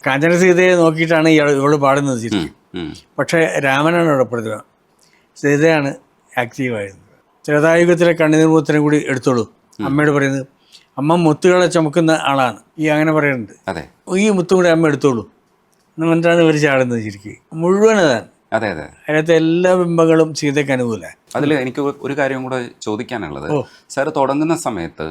കാഞ്ചന സീതയെ നോക്കിയിട്ടാണ് ഇവള് പാടുന്നത് ശരിക്കും. പക്ഷേ രാമനാണ് അവിടെ പ്രതിഭ, സീതയാണ് ആക്റ്റീവായിരുന്നത്. ത്രേതായുഗത്തിലെ കണ്ണുനീർ മുത്തിനെ കൂടി എടുത്തോളൂ. അമ്മയോട് പറയുന്നത്, അമ്മ മുത്തുകളെ ചുമക്കുന്ന ആളാണ് ഈ അങ്ങനെ പറയുന്നുണ്ട്. ഈ മുത്തും കൂടെ അമ്മ എടുത്തോളൂ എന്ന് പറഞ്ഞിട്ടാണ് ഇവർ ചാടുന്നത് ശരിക്കും. മുഴുവൻ അതാണ്. അതെ അതെ, അതിനകത്ത് എല്ലാ ബിംബങ്ങളും സീതയ്ക്ക് അനുകൂലമാണ്. അതിൽ എനിക്ക് ഒരു കാര്യം കൂടെ ചോദിക്കാനുള്ളത്, സാറ് തുടങ്ങുന്ന സമയത്ത്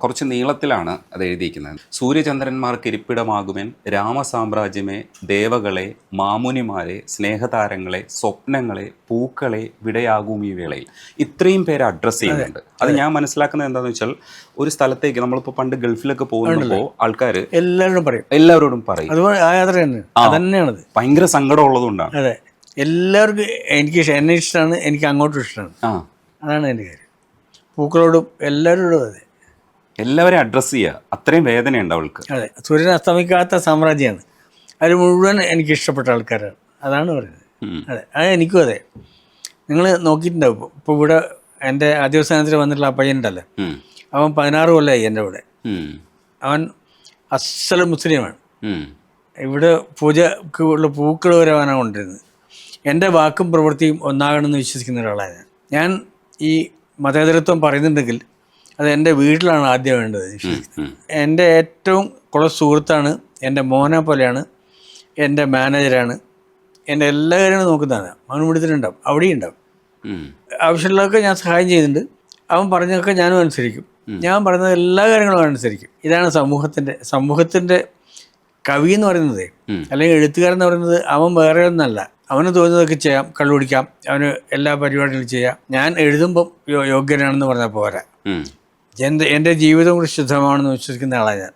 കുറച്ച് നീളത്തിലാണ് അത് എഴുതിയിരിക്കുന്നത്. സൂര്യചന്ദ്രന്മാർക്ക് ഇരിപ്പിടമാകുമെൻ രാമസാമ്രാജ്യമേ, ദേവകളെ, മാമുനിമാരെ, സ്നേഹതാരങ്ങളെ, സ്വപ്നങ്ങളെ, പൂക്കളെ, വിടയാകും ഈ വേളയിൽ. ഇത്രയും പേര് അഡ്രസ്സ് ചെയ്യുന്നുണ്ട്. അത് ഞാൻ മനസ്സിലാക്കുന്നത് എന്താണെന്ന് വെച്ചാൽ, ഒരു സ്ഥലത്തേക്ക് നമ്മളിപ്പോൾ പണ്ട് ഗൾഫിലൊക്കെ പോകുമ്പോൾ ആൾക്കാർ എല്ലാവരോടും പറയും. അതുതന്നെയാണത്. ഭയങ്കര സങ്കടം ഉള്ളതുകൊണ്ടാണ്. അതെ, എല്ലാവർക്കും എന്നെ ഇഷ്ടമാണ്, എനിക്ക് അങ്ങോട്ടും ഇഷ്ടമാണ്. അതാണ് എൻ്റെ കാര്യം. പൂക്കളോടും എല്ലാവരോടും അതെ, എല്ലാവരെയും അഡ്രസ്സ് ചെയ്യുക. അത്രയും വേദനയുണ്ട് അവൾക്ക്. അതെ, സൂര്യൻ അസ്തമിക്കാത്ത സാമ്രാജ്യമാണ്. അതിൽ മുഴുവൻ എനിക്ക് ഇഷ്ടപ്പെട്ട ആൾക്കാരാണ്. അതാണ് പറയുന്നത്. അതെ, അത് എനിക്കും അതെ. നിങ്ങൾ നോക്കിയിട്ടുണ്ടാവും, ഇപ്പോൾ ഇവിടെ എൻ്റെ ആദ്യവസാനത്തിൽ വന്നിട്ടുള്ള ആ പയ്യനുണ്ടല്ലോ, അവൻ 16 കൊല്ലമായി എൻ്റെ കൂടെ. അവൻ അസൽ മുസ്ലിമാണ്. ഇവിടെ പൂജക്ക് ഉള്ള പൂക്കൾ വരെ അവനാണ് കൊണ്ടിരുന്നത്. എൻ്റെ വാക്കും പ്രവൃത്തിയും ഒന്നാകണമെന്ന് വിശ്വസിക്കുന്ന ഒരാളാണ് ഞാൻ. ഈ മതേതരത്വം പറയുന്നുണ്ടെങ്കിൽ അത് എൻ്റെ വീട്ടിലാണ് ആദ്യം വേണ്ടത്. എൻ്റെ ഏറ്റവും ക്ലോസ് സുഹൃത്താണ്, എൻ്റെ മോനെ പോലെയാണ്, എൻ്റെ മാനേജരാണ്, എൻ്റെ എല്ലാ കാര്യങ്ങളും നോക്കുന്നതാണ്. അവൻ വിടുത്തിട്ടുണ്ടാവും, അവിടെയും ഉണ്ടാവും. ആവശ്യമുള്ളതൊക്കെ ഞാൻ സഹായം ചെയ്യുന്നുണ്ട്. അവൻ പറഞ്ഞതൊക്കെ ഞാനും അനുസരിക്കും. ഞാൻ പറയുന്നത് എല്ലാ കാര്യങ്ങളും അനുസരിക്കും. ഇതാണ് സമൂഹത്തിൻ്റെ കവി എന്ന് പറയുന്നത്, അല്ലെങ്കിൽ എഴുത്തുകാരൻ എന്ന് പറയുന്നത്. അവൻ വേറെ ഒന്നല്ല. അവന് തോന്നുന്നതൊക്കെ ചെയ്യാം, കള്ളുപിടിക്കാം, അവന് എല്ലാ പരിപാടികളും ചെയ്യാം. ഞാൻ എഴുതുമ്പം യോഗ്യനാണെന്ന് പറഞ്ഞാൽ പോരാ. എൻ്റെ ജീവിതം കൂടി ശുദ്ധമാണെന്ന് വിശ്വസിക്കുന്ന ആളാണ് ഞാൻ.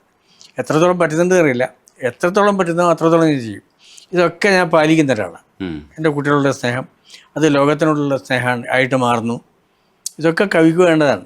എത്രത്തോളം പറ്റുന്നുണ്ട് അറിയില്ല, എത്രത്തോളം പറ്റുന്നോ അത്രത്തോളം ഞാൻ ചെയ്യും. ഇതൊക്കെ ഞാൻ പാലിക്കുന്ന ഒരാളാണ്. എൻ്റെ കുട്ടികളുടെ സ്നേഹം അത് ലോകത്തിനോടുള്ള സ്നേഹം ആയിട്ട് മാറുന്നു. ഇതൊക്കെ കവിക്ക് വേണ്ടതാണ്.